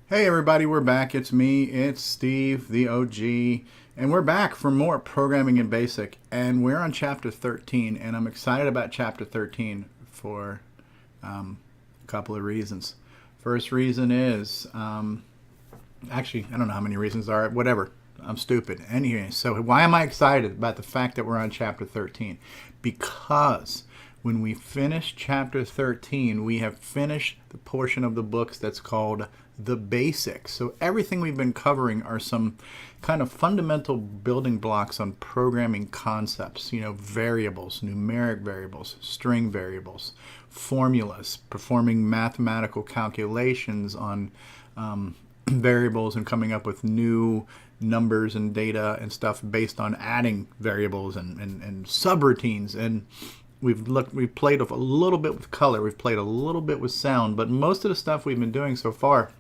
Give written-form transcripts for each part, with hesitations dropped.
Hey everybody, we're back. It's me, it's Steve, the OG, and we're back for more Programming in Basic, and we're on Chapter 13, and I'm excited about Chapter 13 for a couple of reasons. First reason is, actually, I don't know how many reasons there are, whatever. I'm stupid. Anyway, so why am I excited about the fact that we're on Chapter 13? Because when we finish Chapter 13, we have finished the portion of the books that's called the basics. So everything we've been covering are some kind of fundamental building blocks on programming concepts, variables, numeric variables, string variables, formulas, performing mathematical calculations on variables and coming up with new numbers and data and stuff based on adding variables and subroutines. And we've played a little bit with color, we've played a little bit with sound, but most of the stuff we've been doing so far,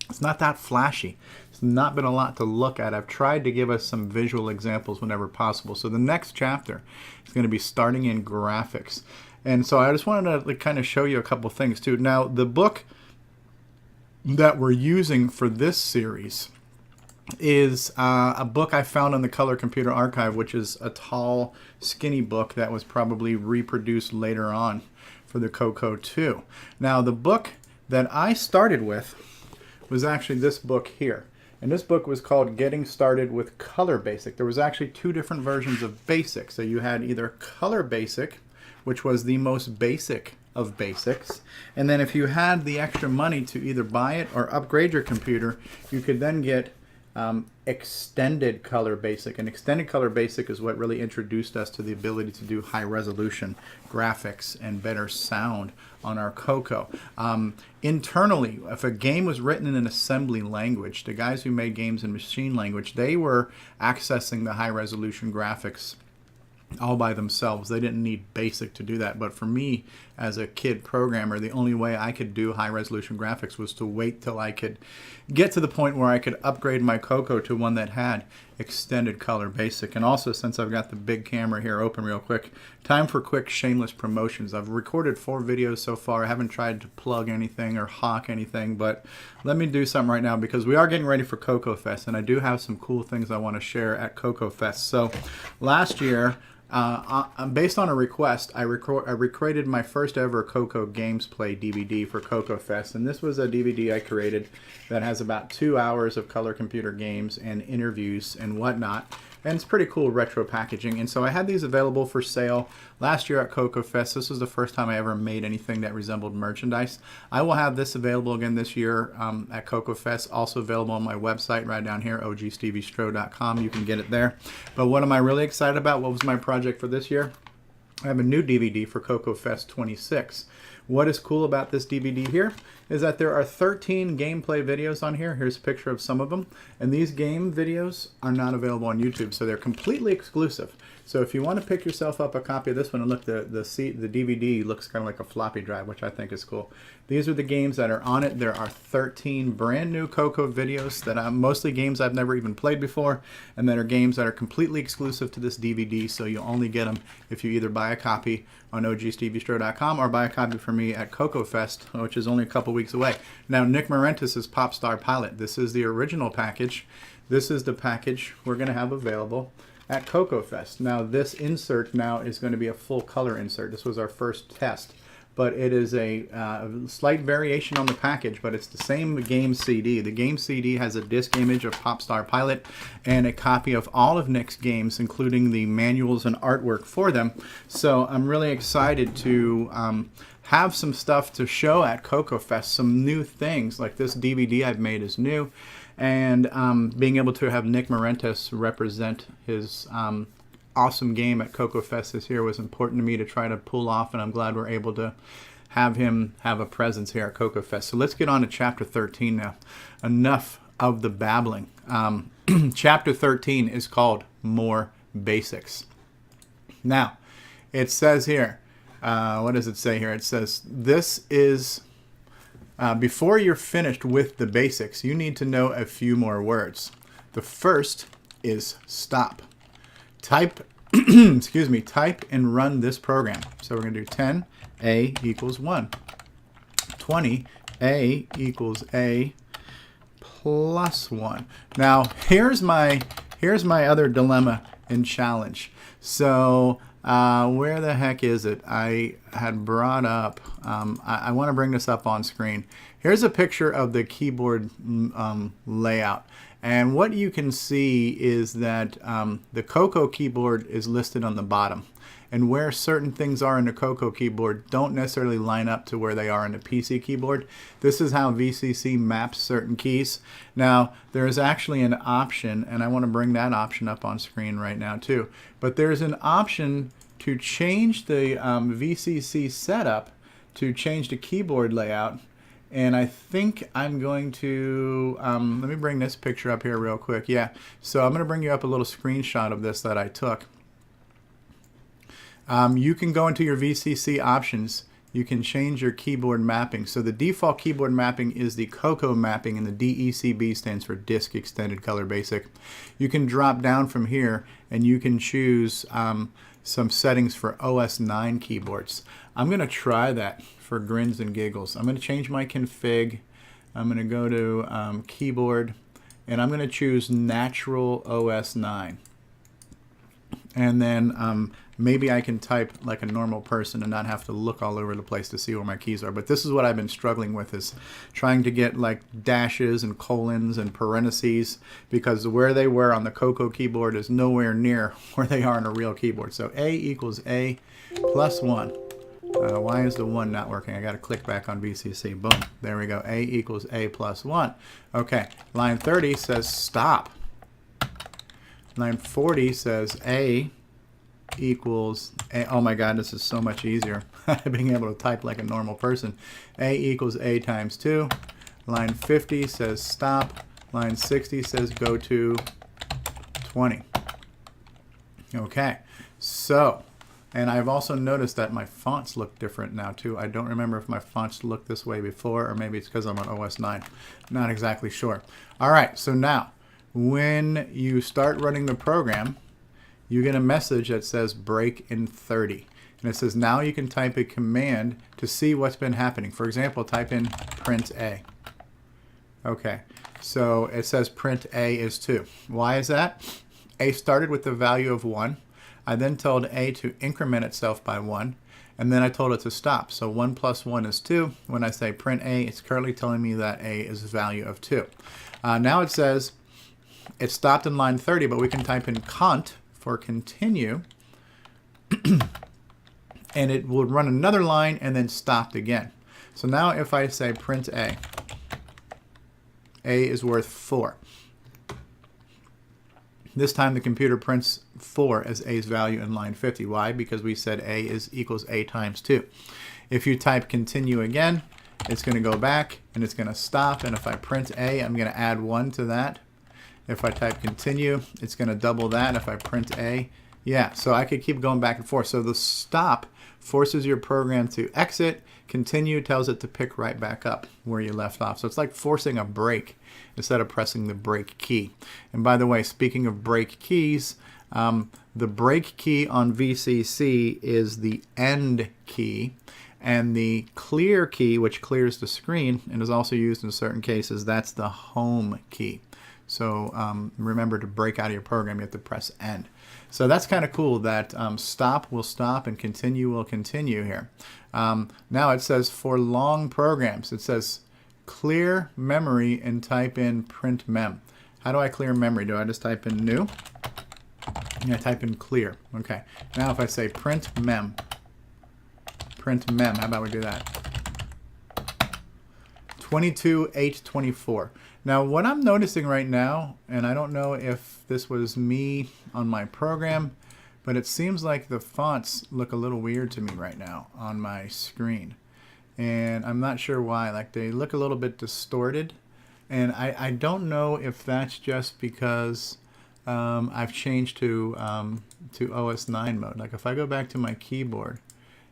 it's not that flashy. It's not been a lot to look at. I've tried to give us some visual examples whenever possible. So the next chapter is going to be starting in graphics. And so I just wanted to kind of show you a couple things too. Now, the book that we're using for this series is a book I found on the Color Computer Archive, which is a tall, skinny book that was probably reproduced later on for the CoCo 2. Now, the book that I started with was actually this book here. And this book was called Getting Started with Color Basic. There was actually two different versions of Basic. So you had either Color Basic, which was the most basic of basics. And then if you had the extra money to either buy it or upgrade your computer, you could then get Extended Color Basic. And Extended Color Basic is what really introduced us to the ability to do high resolution graphics and better sound on our CoCo. Internally, if a game was written in an assembly language, the guys who made games in machine language, they were accessing the high resolution graphics all by themselves. They didn't need BASIC to do that. But for me, as a kid programmer, the only way I could do high resolution graphics was to wait till I could get to the point where I could upgrade my CoCo to one that had Extended Color Basic. And also, since I've got the big camera here open real quick, time for quick shameless promotions. I've recorded 4 videos so far. I haven't tried to plug anything or hawk anything, but let me do something right now because we are getting ready for CoCo Fest, and I do have some cool things I want to share at CoCo Fest. So last year, based on a request, I recorded my first ever CoCo Games Play DVD for CoCo Fest, and this was a DVD I created that has about 2 hours of color computer games and interviews and whatnot, and it's pretty cool retro packaging. And so I had these available for sale last year at CoCo Fest. This was the first time I ever made anything that resembled merchandise. I will have this available again this year at CoCo Fest, also available on my website right down here, ogsteviestro.com. You can get it there. But what am I really excited about? What was my project for this year? I have a new DVD for CoCo Fest 26. What is cool about this DVD here is that there are 13 gameplay videos on here. Here's a picture of some of them. And these game videos are not available on YouTube, so they're completely exclusive. So if you want to pick yourself up a copy of this one, and look, the DVD looks kind of like a floppy drive, which I think is cool. These are the games that are on it. There are 13 brand new CoCo videos that are mostly games I've never even played before, and that are games that are completely exclusive to this DVD, so you'll only get them if you either buy a copy on ogsteviestro.com or buy a copy from me at CoCo Fest, which is only a couple weeks away. Now, Nick Morentis is Popstar Pilot. This is the original package. This is the package we're going to have available at CoCo Fest. Now, this insert now is going to be a full color insert. This was our first test, but it is a slight variation on the package, but it's the same game CD. The game CD has a disc image of Popstar Pilot and a copy of all of Nick's games, including the manuals and artwork for them. So I'm really excited to have some stuff to show at CoCo Fest, some new things. Like this DVD I've made is new, and being able to have Nick Morentis represent his awesome game at CoCo Fest this year was important to me to try to pull off, and I'm glad we're able to have him have a presence here at CoCo Fest. So let's get on to Chapter 13 now. Enough of the babbling. Chapter 13 is called More Basics. Now, it says here, what does it say here? It says, this is, before you're finished with the basics, you need to know a few more words. The first is stop. Type, excuse me, type and run this program. So we're going to do 10a equals 1, 20a equals a, plus 1. Now, here's my other dilemma and challenge. So, where the heck is it? I had brought up, I want to bring this up on screen. Here's a picture of the keyboard layout. And what you can see is that the CoCo keyboard is listed on the bottom. And where certain things are in the CoCo keyboard don't necessarily line up to where they are in the PC keyboard. This is how VCC maps certain keys. Now, there is actually an option, and I want to bring that option up on screen right now too. But there's an option to change the VCC setup to change the keyboard layout. And I think I'm going to, let me bring this picture up here real quick. Yeah, so I'm going to bring you up a little screenshot of this that I took. You can go into your VCC options. You can change your keyboard mapping. So the default keyboard mapping is the CoCo mapping, and the DECB stands for Disk Extended Color Basic. You can drop down from here and you can choose some settings for OS 9 keyboards. I'm going to try that for grins and giggles. I'm going to change my config. I'm going to go to keyboard, and I'm going to choose Natural OS 9. And then maybe I can type like a normal person and not have to look all over the place to see where my keys are. But this is what I've been struggling with, is trying to get like dashes and colons and parentheses, because where they were on the CoCo keyboard is nowhere near where they are on a real keyboard. So A equals A plus 1. Why is the 1 not working? I got to click back on VCC. Boom. There we go. A equals A plus 1. Okay. Line 30 says stop. Line 40 says A equals A. Oh my God, this is so much easier. Being able to type like a normal person. A equals A times 2. Line 50 says stop. Line 60 says go to 20. Okay. So, and I've also noticed that my fonts look different now too. I don't remember if my fonts looked this way before, or maybe it's because I'm on OS 9. Not exactly sure. All right, so now when you start running the program, you get a message that says break in 30. And it says now you can type a command to see what's been happening. For example, type in print A. Okay, so it says print A is 2. Why is that? A started with the value of 1. I then told A to increment itself by 1, and then I told it to stop. So 1 plus 1 is 2. When I say print A, it's currently telling me that A is a value of 2. Now it says it stopped in line 30, but we can type in CONT for continue, and it will run another line and then stopped again. So now if I say print A is worth 4. This time the computer prints 4 as A's value in line 50. Why? Because we said A equals A times 2. If you type continue again, it's going to go back and it's going to stop. And if I print A, I'm going to add 1 to that. If I type continue, it's going to double that. If I print A, yeah, so I could keep going back and forth. So the stop forces your program to exit. Continue tells it to pick right back up where you left off. So it's like forcing a break instead of pressing the break key. And by the way, speaking of break keys, the break key on VCC is the end key, and the clear key, which clears the screen and is also used in certain cases, that's the home key. So remember, to break out of your program, you have to press end. So that's kind of cool that stop will stop and continue will continue here. Now it says for long programs, it says clear memory and type in print mem. How do I clear memory? Do I just type in new? And I type in clear. Okay. Now if I say print mem, how about we do that? 22.824. Now what I'm noticing right now, and I don't know if this was me on my program, but it seems like the fonts look a little weird to me right now on my screen. And I'm not sure why. Like, they look a little bit distorted. And I don't know if that's just because I've changed to OS 9 mode. Like if I go back to my keyboard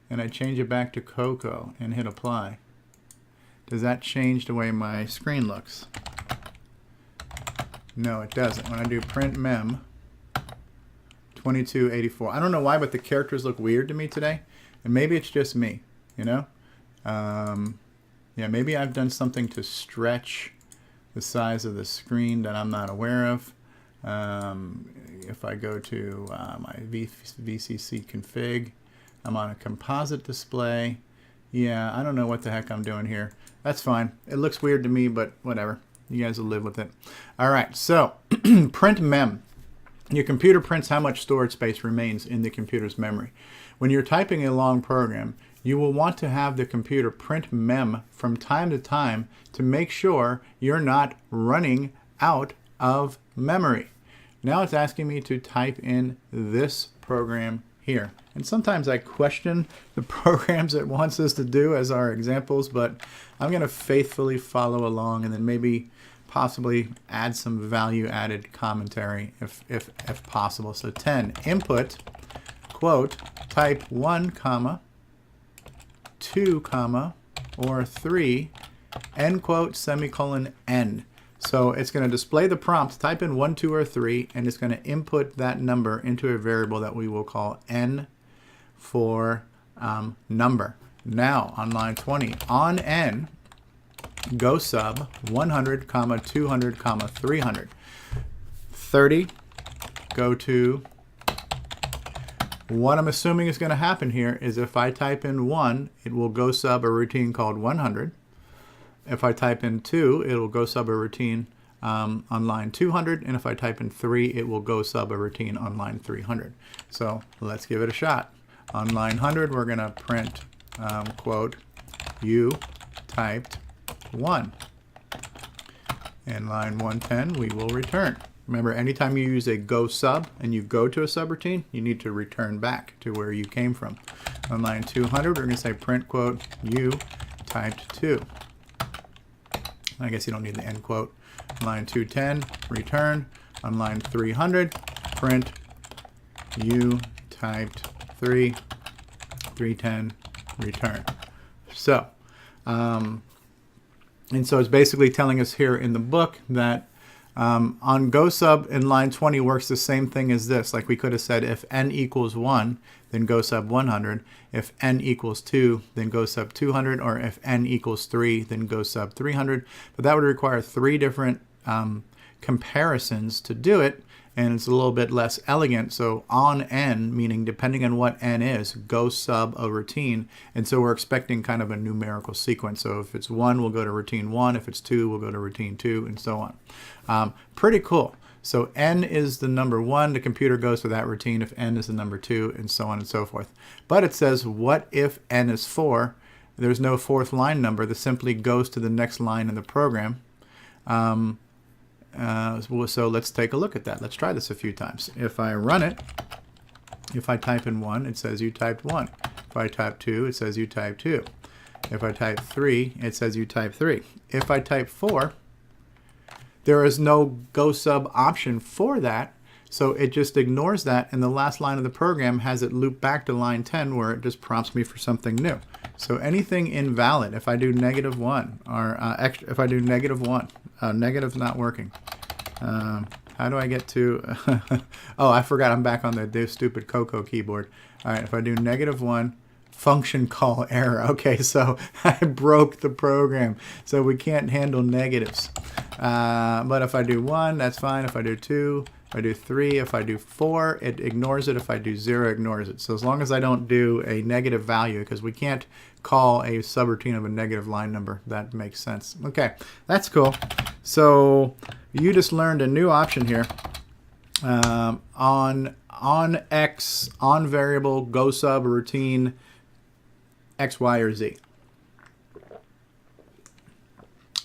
and I change it back to CoCo and hit apply, does that change the way my screen looks? No, it doesn't. When I do print mem 2284, I don't know why, but the characters look weird to me today. And maybe it's just me, you know? Yeah, maybe I've done something to stretch the size of the screen that I'm not aware of. If I go to my VCC config, I'm on a composite display. Yeah, I don't know what the heck I'm doing here. That's fine. It looks weird to me, but whatever. You guys will live with it. All right, so print mem. Your computer prints how much storage space remains in the computer's memory. When you're typing a long program, you will want to have the computer print mem from time to time to make sure you're not running out of memory. Now it's asking me to type in this program here. And sometimes I question the programs it wants us to do as our examples, but I'm going to faithfully follow along and then maybe possibly add some value added commentary if possible. So 10, input, quote, type 1, comma, 2, comma, or 3, end quote, semicolon, n. So it's going to display the prompt, type in 1, 2, or 3, and it's going to input that number into a variable that we will call n for number. Now on line 20, on n, GOSUB 100, 200, 300. 30, go to, what I'm assuming is going to happen here is if I type in 1, it will GOSUB a routine called 100. If I type in 2, it will GOSUB a routine on line 200. And if I type in 3, it will GOSUB a routine on line 300. So let's give it a shot. On line 100, we're going to print, quote, you typed 1. And line 110, we will return. Remember, anytime you use a GOSUB and you go to a subroutine, you need to return back to where you came from. On line 200, we're going to say print, quote, you typed 2. I guess you don't need the end quote. Line 210, return. On line 300, print, you typed 3, 310, return. So, and so it's basically telling us here in the book that on GOSUB in line 20 works the same thing as this. Like we could have said if n equals 1, then GOSUB 100. If n equals 2, then GOSUB 200. Or if n equals 3, then GOSUB 300. But that would require 3 different comparisons to do it. And it's a little bit less elegant. So on n, meaning depending on what n is, GOSUB a routine. And so we're expecting kind of a numerical sequence. So if it's 1, we'll go to routine 1. If it's 2, we'll go to routine 2, and so on. Pretty cool. So n is the number 1. The computer goes to that routine if n is the number 2, and so on and so forth. But it says, what if n is 4? There's no 4th line number. That simply goes to the next line in the program. So let's take a look at that. Let's try this a few times. If I run it, if I type in 1, it says you typed 1. If I type 2, it says you typed 2. If I type 3, it says you typed 3. If I type 4, there is no GOSUB option for that, so it just ignores that, and the last line of the program has it loop back to line 10 where it just prompts me for something new. So anything invalid, if I do -1, or if I do -1, negative's not working. How do I get to, oh, I forgot I'm back on the stupid CoCo keyboard. All right, if I do -1, function call error. Okay, so I broke the program, so we can't handle negatives. But if I do 1, that's fine. If I do 2, if I do 3, if I do 4, it ignores it. If I do 0, it ignores it. So as long as I don't do a negative value, because we can't call a subroutine of a negative line number, that makes sense. Okay, that's cool. So you just learned a new option here. On X, on variable, GOSUB, routine, X, Y, or Z.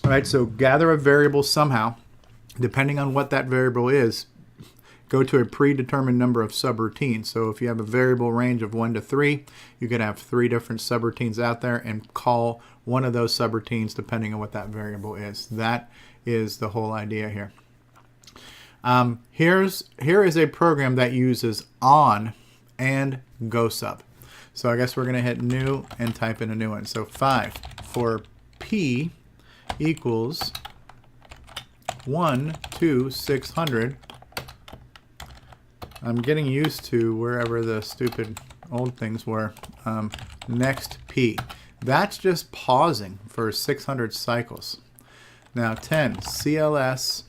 All right, so gather a variable somehow. Depending on what that variable is, go to a predetermined number of subroutines. So if you have a variable range of 1 to 3, you could have 3 different subroutines out there and call one of those subroutines depending on what that variable is. That is the whole idea here. Here is a program that uses on and GOSUB. So I guess we're going to hit new and type in a new one. So 5 for P equals 1 to 600. I'm getting used to wherever the stupid old things were. Next P. That's just pausing for 600 cycles. Now 10 CLS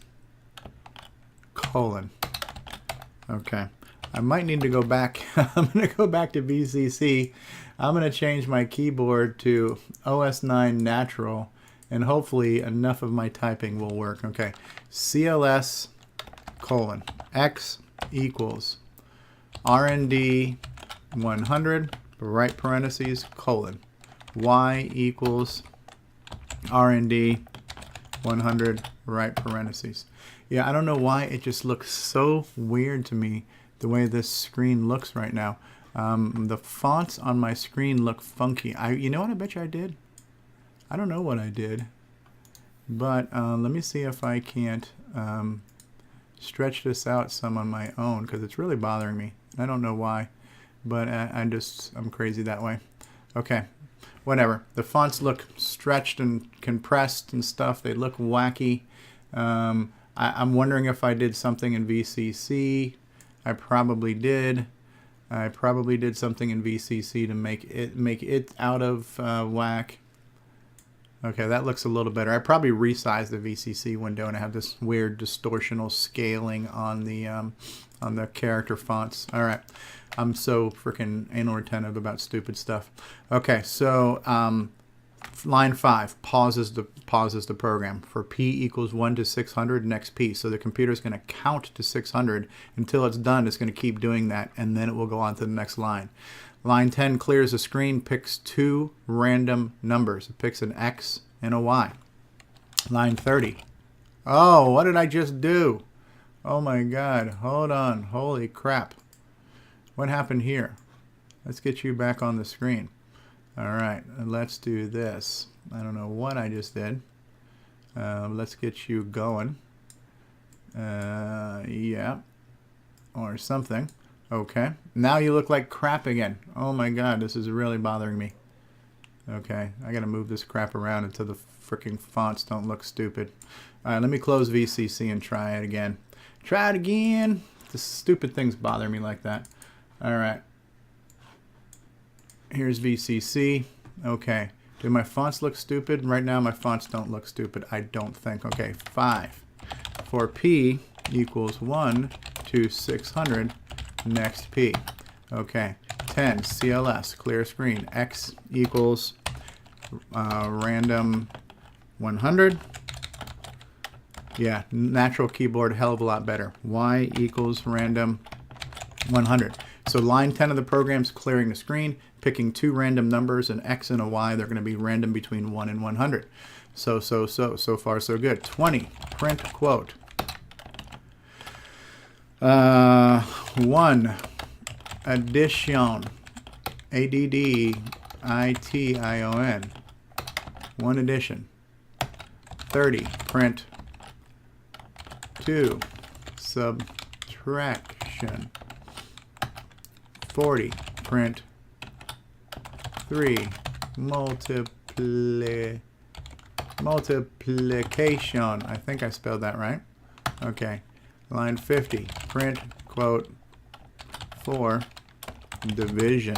colon. Okay. I might need to go back. I'm going to go back to VCC. I'm going to change my keyboard to OS9 natural, and hopefully enough of my typing will work. Okay. CLS colon X equals RND 100, right parentheses, colon. Y equals RND 100, right parentheses. Yeah, I don't know why it just looks so weird to me the way this screen looks right now. The fonts on my screen look funky. You know what I bet you I did? I don't know what I did. But let me see if I can't stretch this out some on my own, because it's really bothering me. I don't know why, but I'm crazy that way. Okay, whatever. The fonts look stretched and compressed and stuff. They look wacky. I'm wondering if I did something in VCC. I probably did. I probably did something in VCC to make it out of whack. Okay, that looks a little better. I probably resized the VCC window, and I have this weird distortional scaling on the character fonts. All right, I'm so freaking inattentive about stupid stuff. Okay, so line 5 pauses the program for p equals 1 to 600 next p. So the computer is going to count to 600 until it's done. It's going to keep doing that, and then it will go on to the next line. Line 10 clears the screen, picks 2 random numbers. It picks an X and a Y. Line 30. Oh, what did I just do? Oh my God. Hold on. Holy crap. What happened here? Let's get you back on the screen. All right. Let's do this. I don't know what I just did. Let's get you going. Yeah. Or something. Okay, now you look like crap again. Oh my God, this is really bothering me. Okay, I gotta move this crap around until the freaking fonts don't look stupid. All right, let me close VCC and try it again. Try it again. The stupid things bother me like that. All right, here's VCC. Okay, do my fonts look stupid? Right now my fonts don't look stupid, I don't think. Okay, 5 for P equals 1 to 600. Next P. Okay, 10 CLS clear screen. X equals random 100. Yeah, natural keyboard, hell of a lot better. Y equals random 100. So line 10 of the program's clearing the screen, picking 2 random numbers, an X and a Y. They're going to be random between 1 and 100. So far so good. 20 print quote. 1 addition, ADDITION, 1 addition. 30 print 2 subtraction. 40 print 3 multiplication. I think I spelled that right. Okay. Line 50, print, quote, 4, division.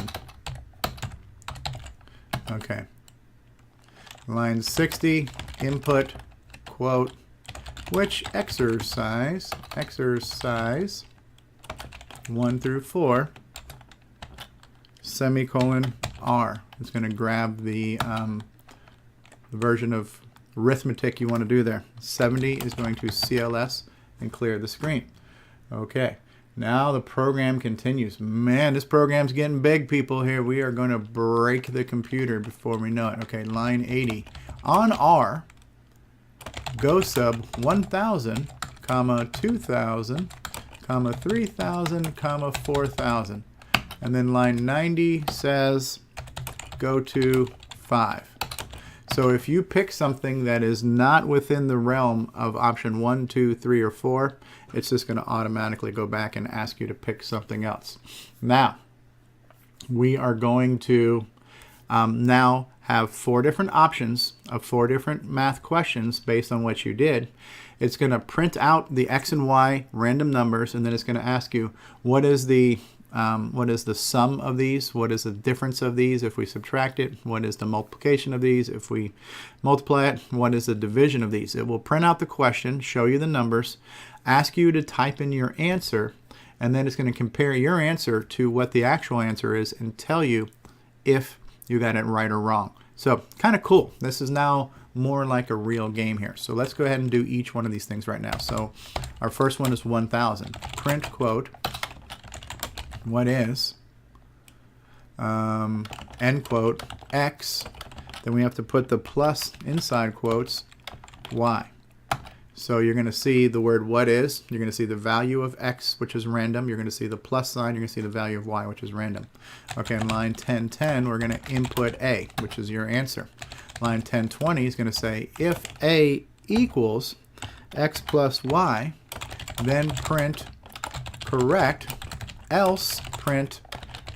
Okay. Line 60, input, quote, which exercise 1 through 4, semicolon, R. It's going to grab the version of arithmetic you want to do there. 70 is going to CLS and clear the screen. Okay, now the program continues. Man, this program's getting big, people. Here we are going to break the computer before we know it. Okay, line 80 on R, GOSUB 1000 comma 2000 comma 3000 comma 4000, and then line 90 says go to 5. So if you pick something that is not within the realm of option 1, 2, 3, or 4, it's just going to automatically go back and ask you to pick something else. Now, we are going to now have 4 different options of 4 different math questions based on what you did. It's going to print out the X and Y random numbers, and then it's going to ask you what is the what is the sum of these? What is the difference of these if we subtract it? What is the multiplication of these if we multiply it? What is the division of these? It will print out the question, show you the numbers, ask you to type in your answer, and then it's going to compare your answer to what the actual answer is and tell you if you got it right or wrong. So kind of cool. This is now more like a real game here. So let's go ahead and do each one of these things right now. So our first one is 1,000. Print quote, what is, end quote, x, then we have to put the plus inside quotes, y. So you're going to see the word what is, you're going to see the value of x, which is random, you're going to see the plus sign, you're going to see the value of y, which is random. Okay, in line 1010, we're going to input a, which is your answer. Line 1020 is going to say if a equals x plus y, then print correct, else print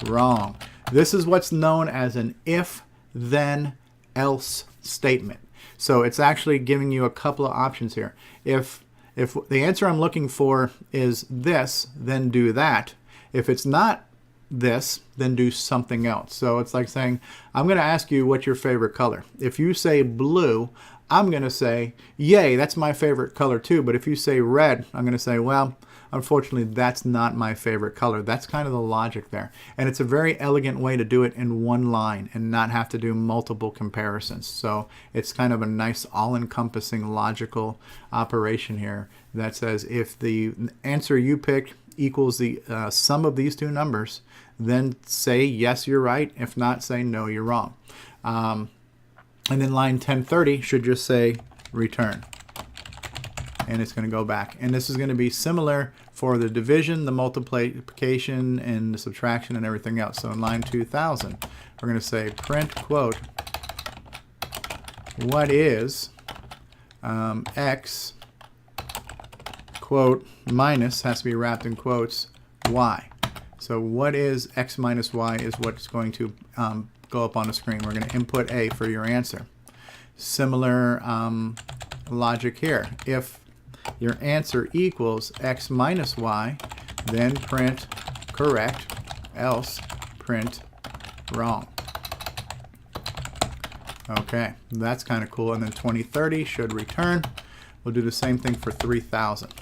wrong. This is what's known as an if, then, else statement. So it's actually giving you a couple of options here. If the answer I'm looking for is this, then do that. If it's not this, then do something else. So it's like saying, I'm going to ask you what's your favorite color. If you say blue, I'm going to say, yay, that's my favorite color too. But if you say red, I'm going to say, well, unfortunately, that's not my favorite color. That's kind of the logic there. And it's a very elegant way to do it in one line and not have to do multiple comparisons. So it's kind of a nice all-encompassing logical operation here that says if the answer you picked equals the sum of these two numbers, then say yes, you're right. If not, say no, you're wrong. And then line 1030 should just say return. And it's going to go back. And this is going to be similar for the division, the multiplication, and the subtraction, and everything else. So in line 2000, we're going to say print quote, what is x quote minus, has to be wrapped in quotes, y. So what is x minus y is what's going to go up on the screen. We're going to input a for your answer. Similar logic here. If your answer equals x minus y, then print correct, else print wrong. Okay, that's kind of cool. And then 2030 should return. We'll do the same thing for 3000.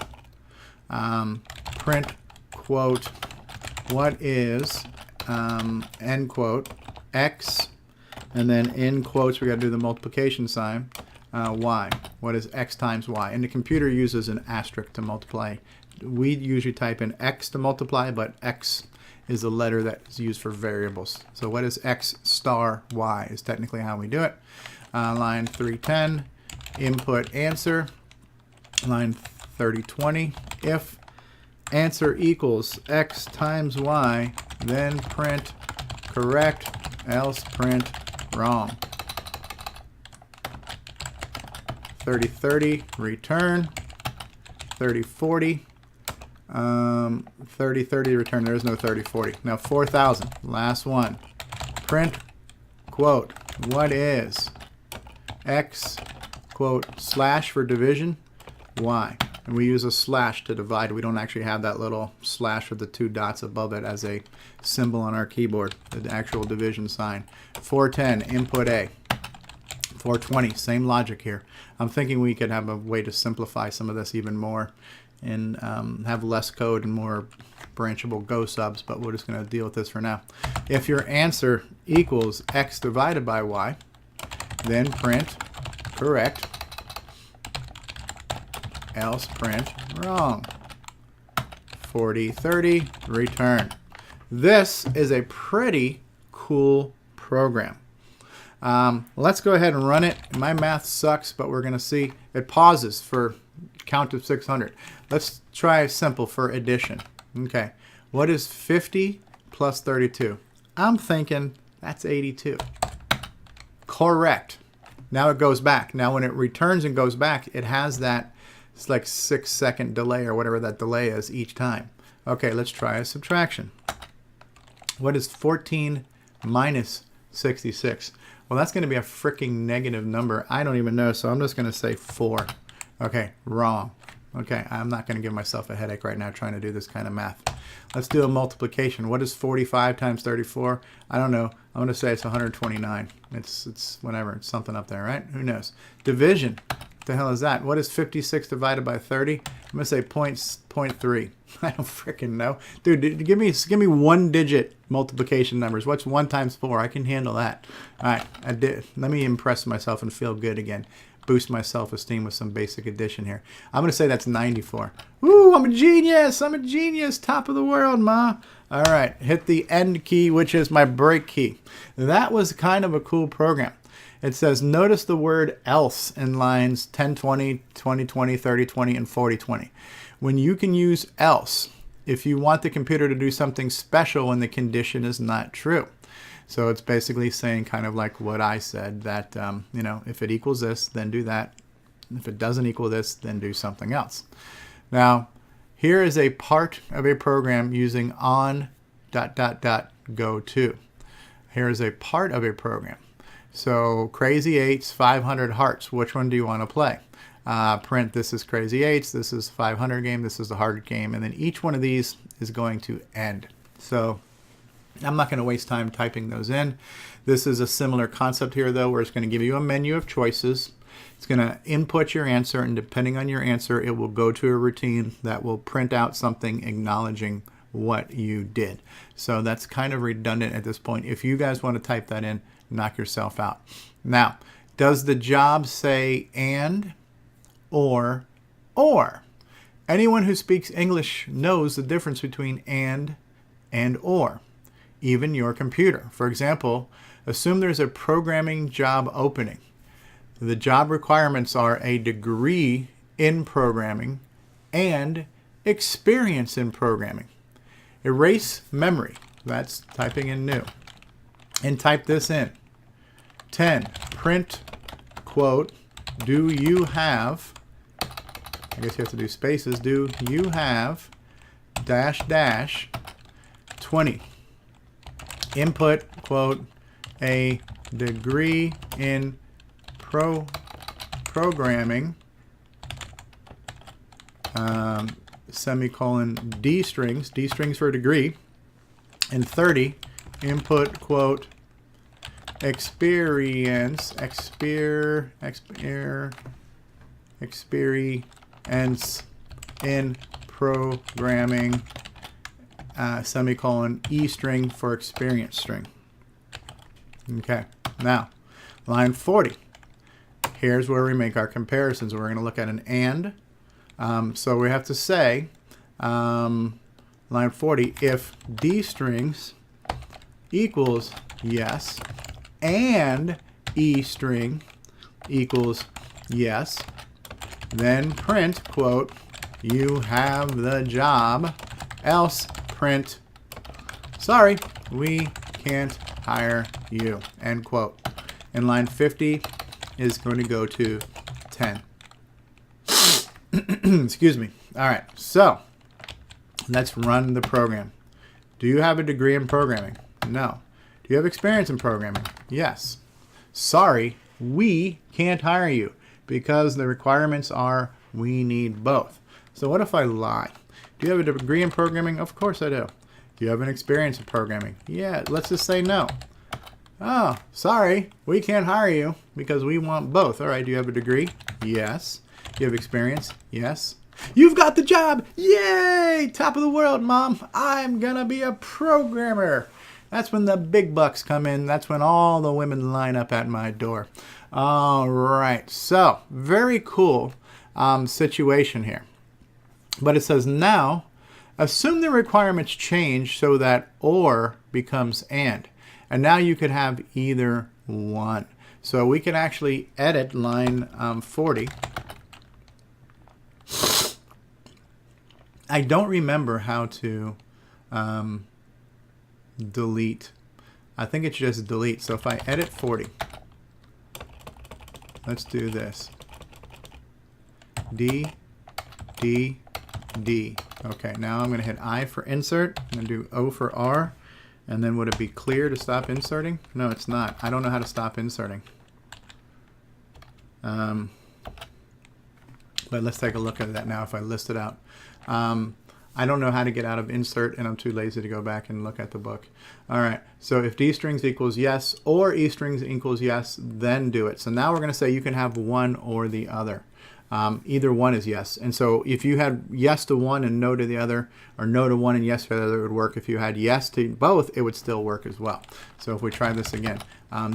Print quote, what is, end quote, x, and then in quotes we got to do the multiplication sign, y. What is x times y? And the computer uses an asterisk to multiply. We usually type in x to multiply, but x is a letter that is used for variables. So what is x star y is technically how we do it. Line 310, input answer. Line 3020, if answer equals x times y, then print correct, else print wrong. 3030, return. 3040, 3030, return. There is no 3040. Now 4000, last one. Print quote, what is x quote slash for division, y. And we use a slash to divide. We don't actually have that little slash with the two dots above it as a symbol on our keyboard, the actual division sign. 410, input A. 420, same logic here. I'm thinking we could have a way to simplify some of this even more and have less code and more branchable GOSUBs, but we're just going to deal with this for now. If your answer equals x divided by y, then print correct, else print wrong. 4030, return. This is a pretty cool program. Let's go ahead and run it. My math sucks, but we're going to see. It pauses for count of 600. Let's try simple for addition. Okay, what is 50 plus 32? I'm thinking that's 82. Correct. Now it goes back. Now when it returns and goes back, it has that, it's like 6-second delay or whatever that delay is each time. Okay, let's try a subtraction. What is 14 minus 66? Well, that's going to be a freaking negative number. I don't even know, so I'm just going to say 4. Okay, wrong. Okay, I'm not going to give myself a headache right now trying to do this kind of math. Let's do a multiplication. What is 45 times 34? I don't know. I'm going to say it's 129. It's whatever. It's something up there, right? Who knows? Division. What the hell is that? What is 56 divided by 30? I'm going to say 0.3. I don't freaking know. Dude, give me one digit multiplication numbers. What's 1 times 4? I can handle that. All right. Let me impress myself and feel good again. Boost my self-esteem with some basic addition here. I'm going to say that's 94. Woo, I'm a genius. I'm a genius. Top of the world, ma. All right. Hit the end key, which is my break key. That was kind of a cool program. It says, notice the word else in lines 1020, 2020, 3020, and 4020. When you can use else, if you want the computer to do something special when the condition is not true. So it's basically saying kind of like what I said, that, you know, if it equals this, then do that. If it doesn't equal this, then do something else. Now, here is a part of a program using on ... go to. Here is a part of a program. So crazy eights, 500 hearts. Which one do you want to play? Print, this is crazy eights, this is 500 game, this is the hard game, and then each one of these is going to end. So I'm not going to waste time typing those in. This is a similar concept here, though, where it's going to give you a menu of choices. It's going to input your answer, and depending on your answer, it will go to a routine that will print out something acknowledging what you did. So that's kind of redundant at this point. If you guys want to type that in, knock yourself out. Now, does the job say and, or? Anyone who speaks English knows the difference between and or. Even your computer. For example, assume there's a programming job opening. The job requirements are a degree in programming and experience in programming. Erase memory. That's typing in new. And type this in. 10. Print, quote, do you have, I guess you have to do spaces, do you have dash dash 20. Input, quote, a degree in programming, semicolon, D strings for degree, and 30, input, quote, experience in programming, semicolon, E string for experience string. Okay, now, line 40. Here's where we make our comparisons. We're going to look at an and. So we have to say, line 40, if D strings equals yes, and E string equals yes, then print, quote, you have the job, else print, sorry, we can't hire you, end quote. And line 50 is going to go to 10. Excuse me. All right, so let's run the program. Do you have a degree in programming? No. Do you have experience in programming? Yes. Sorry, we can't hire you because the requirements are we need both. So what if I lie? Do you have a degree in programming? Of course I do. Do you have an experience in programming? Yeah, let's just say no. Oh, sorry, we can't hire you because we want both. All right, do you have a degree? Yes. Do you have experience? Yes. You've got the job! Yay! Top of the world, Mom. I'm gonna be a programmer. That's when the big bucks come in. That's when all the women line up at my door. All right, so very cool situation here. But it says now, assume the requirements change so that or becomes and. And now you could have either one. So we can actually edit line 40. I don't remember how to delete. I think it's just delete. So if I edit 40, let's do this. D, D, D. Okay, now I'm going to hit I for insert. I'm going to do O for R. And then would it be clear to stop inserting? No, it's not. I don't know how to stop inserting. But let's take a look at that now if I list it out. I don't know how to get out of insert, and I'm too lazy to go back and look at the book. All right, so if D strings equals yes or E strings equals yes, then do it. So now we're going to say you can have one or the other. Either one is yes. And so if you had yes to one and no to the other, or no to one and yes to the other, it would work. If you had yes to both, it would still work as well. So if we try this again,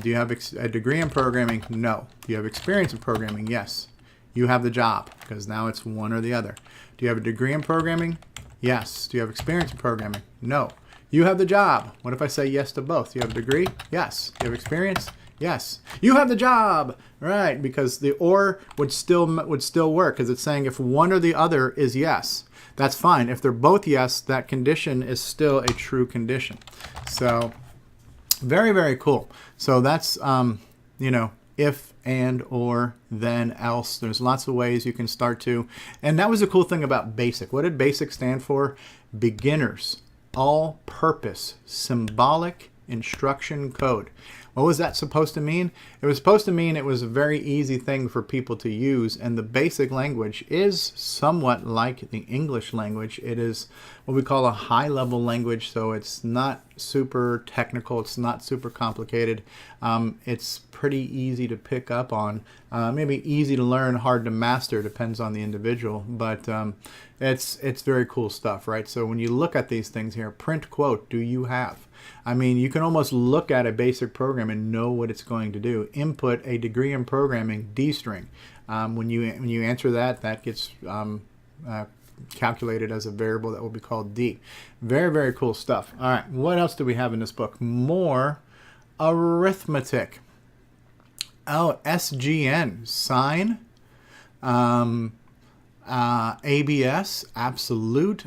do you have a degree in programming? No. Do you have experience in programming? Yes. You have the job, because now it's one or the other. Do you have a degree in programming? Yes. Do you have experience in programming? No. You have the job. What if I say yes to both? Do you have a degree? Yes. Do you have experience? Yes. You have the job, right? Because the or would still work, because it's saying if one or the other is yes, that's fine. If they're both yes, that condition is still a true condition. So very, very cool. So that's if, and, or, then, else. There's lots of ways you can start to. And that was the cool thing about BASIC. What did BASIC stand for? Beginners All-Purpose Symbolic Instruction Code. What was that supposed to mean? It was supposed to mean it was a very easy thing for people to use, and the BASIC language is somewhat like the English language. It is what we call a high-level language, so it's not super technical, it's not super complicated. It's pretty easy to pick up on, maybe easy to learn, hard to master, depends on the individual, but it's very cool stuff, right? So when you look at these things here, print quote, do you have? I mean, you can almost look at a basic program and know what it's going to do. Input a degree in programming, D string. When you answer that, that gets calculated as a variable that will be called D. Very, very cool stuff. All right, what else do we have in this book? More arithmetic. Oh, SGN, sign, ABS, absolute,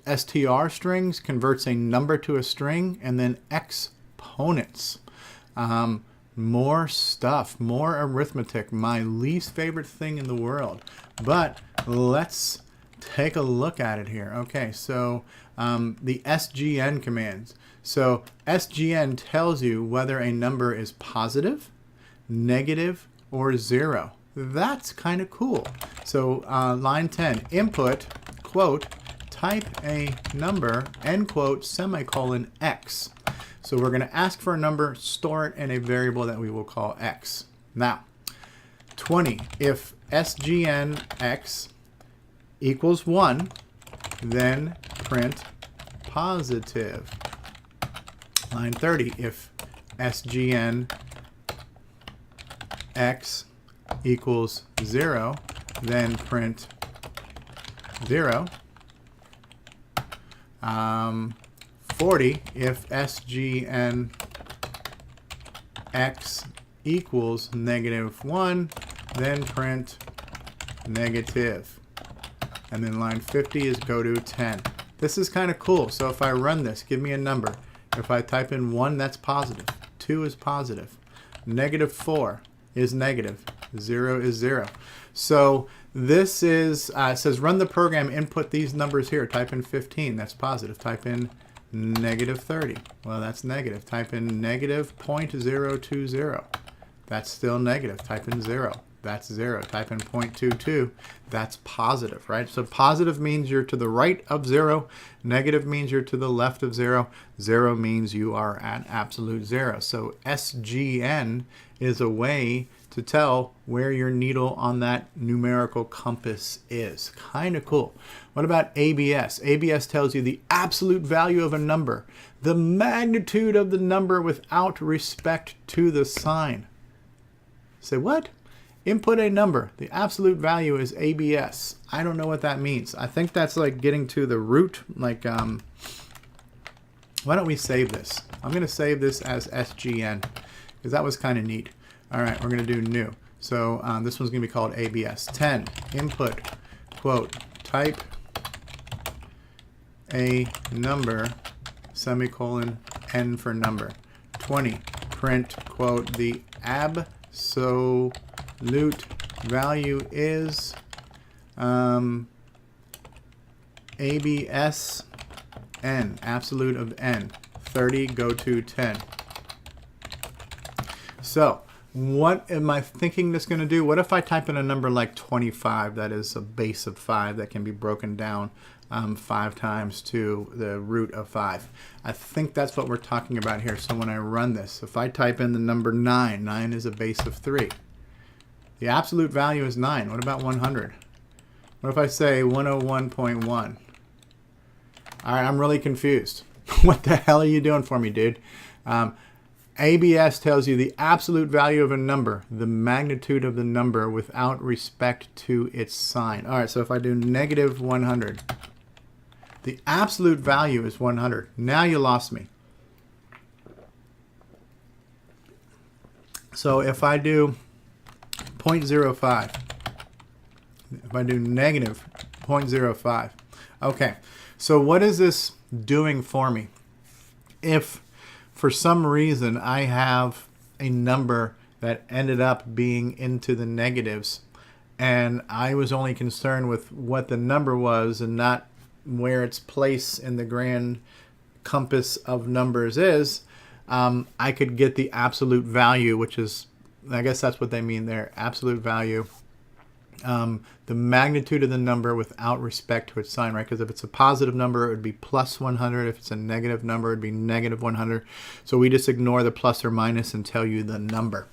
STR strings converts a number to a string, and then exponents. More stuff, more arithmetic, my least favorite thing in the world. But let's take a look at it here. Okay, so the SGN commands. So SGN tells you whether a number is positive, negative, or 0. That's kind of cool. So line 10, input, quote, type a number, end quote, semicolon, x. So we're going to ask for a number, store it in a variable that we will call x. Now, 20, if SGN x equals 1, then print positive. Line 30, if SGN x equals 0, then print 0. 40, if SGN x equals -1, then print negative. And then line 50 is go to 10. This is kind of cool. So if I run this, give me a number. If I type in 1, that's positive. 2 is positive. -4 is negative. 0 is 0. So this is, it says run the program, input these numbers here. Type in 15, that's positive. Type in -30. Well, that's negative. Type in -0.020. That's still negative. Type in 0. That's 0. Type in 0.22. That's positive, right? So positive means you're to the right of 0. Negative means you're to the left of 0. 0 means you are at absolute 0. So SGN is a way to tell where your needle on that numerical compass is. Kind of cool. What about ABS? ABS tells you the absolute value of a number, the magnitude of the number without respect to the sign. Say what? Input a number. The absolute value is ABS. I don't know what that means. I think that's like getting to the root. Like, why don't we save this? I'm going to save this as SGN because that was kind of neat. All right, we're going to do new. So this one's going to be called ABS. 10, input, quote, type a number, semicolon, n for number. 20, print, quote, the absolute value is ABS n, absolute of n. 30, go to 10. So what am I thinking this going to do? What if I type in a number like 25, that is a base of 5 that can be broken down 5 times to the root of 5? I think that's what we're talking about here. So when I run this, if I type in the number 9, 9 is a base of 3. The absolute value is 9. What about 100? What if I say 101.1? All right, I'm really confused. What the hell are you doing for me, dude? ABS tells you the absolute value of a number, the magnitude of the number without respect to its sign. All right, so if I do negative 100, the absolute value is 100. Now you lost me. So if I do 0.05, if I do negative 0.05, okay, so what is this doing for me? If for some reason I have a number that ended up being into the negatives and I was only concerned with what the number was and not where its place in the grand compass of numbers is, I could get the absolute value, which is, I guess that's what they mean there, absolute value. The magnitude of the number without respect to its sign, right? Because if it's a positive number, it would be plus 100. If it's a negative number, it would be negative 100. So we just ignore the plus or minus and tell you the number.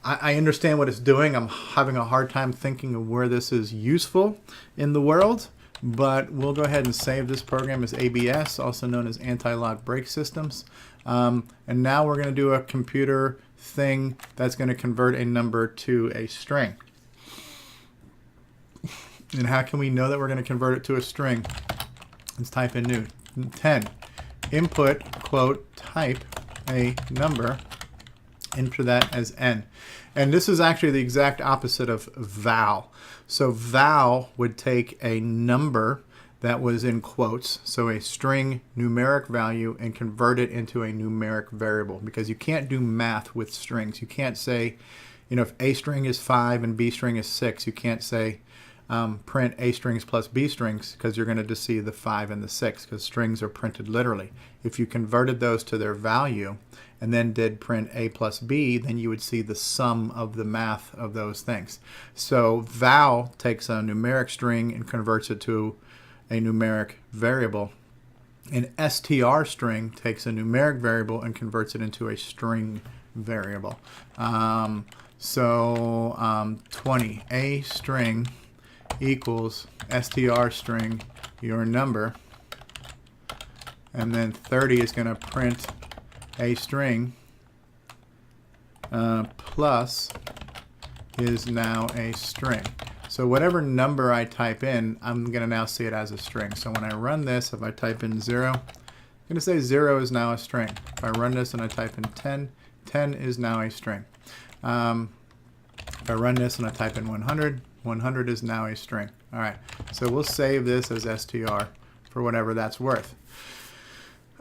I understand what it's doing. I'm having a hard time thinking of where this is useful in the world, but we'll go ahead and save this program as ABS, also known as anti-lock brake systems. And now we're going to do a computer thing that's going to convert a number to a string. And how can we know that we're going to convert it to a string? Let's type in new 10. Input, quote, type a number, enter that as n. And this is actually the exact opposite of val. So val would take a number that was in quotes, so a string numeric value, and convert it into a numeric variable, because you can't do math with strings. You can't say, you know, if a string is 5 and b string is 6, you can't say print a strings plus b strings, because you're going to just see the 5 and the 6, because strings are printed literally. If you converted those to their value and then did print a plus b, then you would see the sum of the math of those things. So val takes a numeric string and converts it to a numeric variable. An str string takes a numeric variable and converts it into a string variable. 20, a string equals str string, your number, and then 30 is going to print a string plus is now a string. So whatever number I type in, I'm going to now see it as a string. So when I run this, if I type in 0, I'm going to say 0 is now a string. If I run this and I type in 10, 10 is now a string. If I run this and I type in 100, 100 is now a string. All right, so we'll save this as str for whatever that's worth.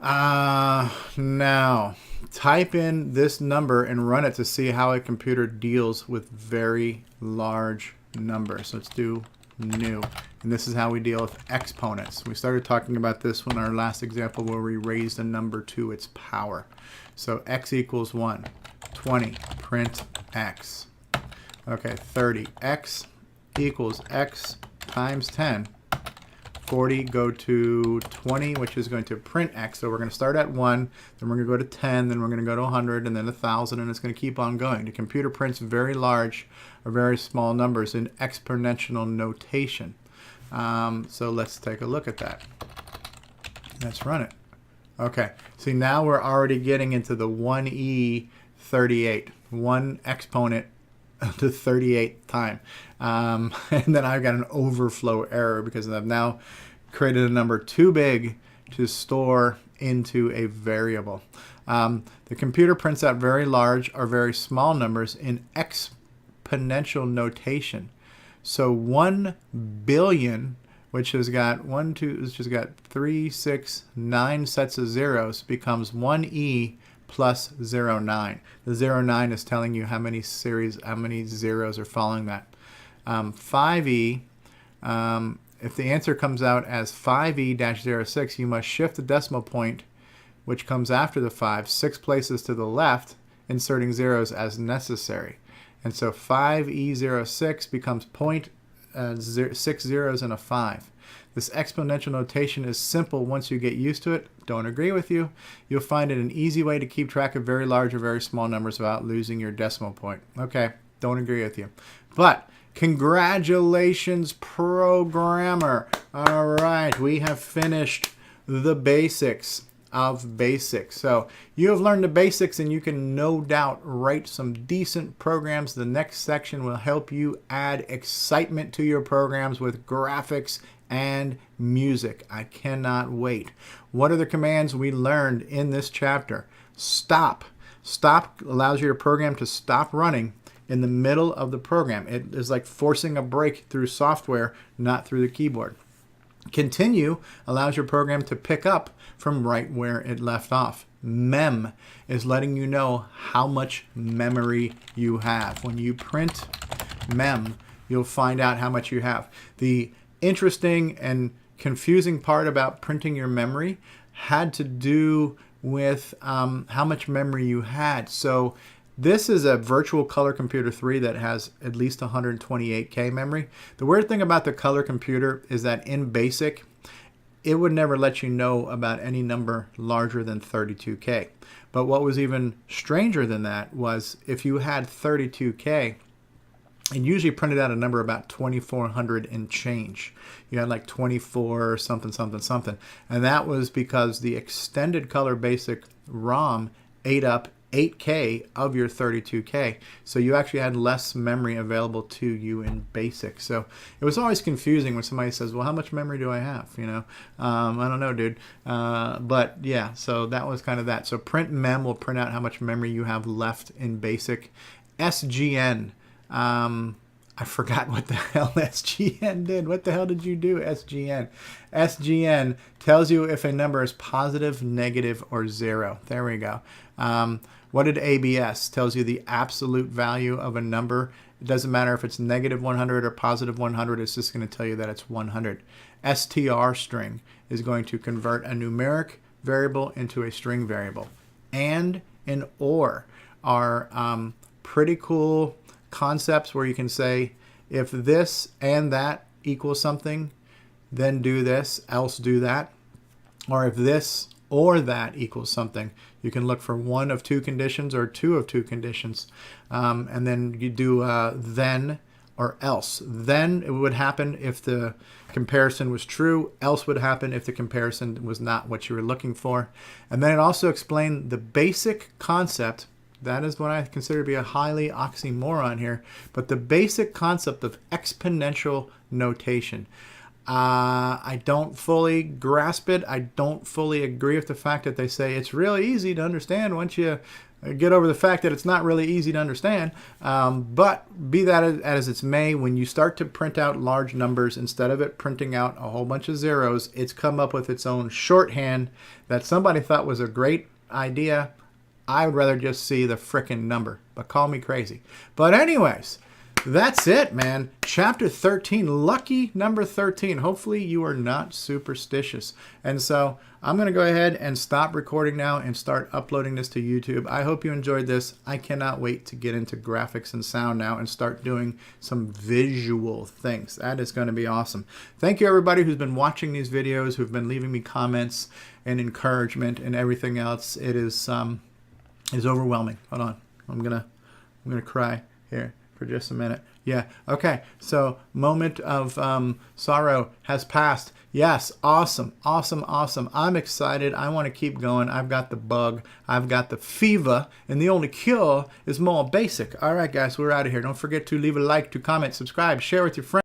Now, type in this number and run it to see how a computer deals with very large numbers. Let's do new. And this is how we deal with exponents. We started talking about this in our last example where we raised a number to its power. So x equals 1, 20, print x. Okay, 30, x equals x times 10. 40, go to 20, which is going to print x. So we're going to start at 1, then we're going to go to 10, then we're going to go to 100, and then 1,000, and it's going to keep on going. The computer prints very large or very small numbers in exponential notation. So let's take a look at that. Let's run it. Okay, see now we're already getting into the 1e38, one exponent to 38th time. And then I've got an overflow error because I've now created a number too big to store into a variable. The computer prints out very large or very small numbers in exponential notation. So 1 billion, which has got 3, 6, 9 sets of zeros, becomes 1e plus 0.9. The 0.9 is telling you how many zeros are following that. 5e, if the answer comes out as 5e-06, you must shift the decimal point, which comes after the 5, 6 places to the left, inserting zeros as necessary. And so 5e06 becomes 6 zeros and a 5. This exponential notation is simple once you get used to it. Don't agree with you. You'll find it an easy way to keep track of very large or very small numbers without losing your decimal point. Okay, don't agree with you. But congratulations, programmer. All right, we have finished the basics of basics. So you have learned the basics, and you can no doubt write some decent programs. The next section will help you add excitement to your programs with graphics and music. I cannot wait. What are the commands we learned in this chapter? Stop. Stop allows your program to stop running in the middle of the program. It is like forcing a break through software, not through the keyboard. Continue allows your program to pick up from right where it left off. Mem is letting you know how much memory you have. When you print mem, you'll find out how much you have. The interesting and confusing part about printing your memory had to do with how much memory you had. So this is a virtual color computer 3 that has at least 128K memory. The weird thing about the color computer is that in BASIC, it would never let you know about any number larger than 32K. But what was even stranger than that was if you had 32K, it usually printed out a number about 2,400 and change. You had like 24 something, something, something. And that was because the extended color BASIC ROM ate up 8K of your 32K. So you actually had less memory available to you in BASIC. So it was always confusing when somebody says, well, how much memory do I have? You know, I don't know, dude. But yeah, so that was kind of that. So print mem will print out how much memory you have left in BASIC. SGN. I forgot what the hell SGN did. What the hell did you do, SGN? SGN tells you if a number is positive, negative, or 0. There we go. What did ABS? Tells you the absolute value of a number. It doesn't matter if it's negative 100 or positive 100. It's just going to tell you that it's 100. STR string is going to convert a numeric variable into a string variable. And OR are pretty cool concepts where you can say if this and that equals something, then do this, else do that. Or if this or that equals something, you can look for one of two conditions or two of two conditions. And then you do then or else. Then it would happen if the comparison was true, else would happen if the comparison was not what you were looking for. And then it also explained the basic concept. That is what I consider to be a highly oxymoron here. But the basic concept of exponential notation. I don't fully grasp it. I don't fully agree with the fact that they say it's really easy to understand once you get over the fact that it's not really easy to understand. But be that as it may, when you start to print out large numbers, instead of it printing out a whole bunch of zeros, it's come up with its own shorthand that somebody thought was a great idea. I would rather just see the frickin' number, but call me crazy. But anyways, that's it, man. Chapter 13, lucky number 13. Hopefully you are not superstitious. And so I'm going to go ahead and stop recording now and start uploading this to YouTube. I hope you enjoyed this. I cannot wait to get into graphics and sound now and start doing some visual things. That is going to be awesome. Thank you, everybody who's been watching these videos, who've been leaving me comments and encouragement and everything else. It is overwhelming. Hold on. I'm gonna cry here for just a minute. Yeah. Okay. So moment of sorrow has passed. Yes. Awesome. Awesome. Awesome. I'm excited. I want to keep going. I've got the bug. I've got the fever. And the only cure is more basic. All right, guys. We're out of here. Don't forget to leave a like, to comment, subscribe, share with your friends.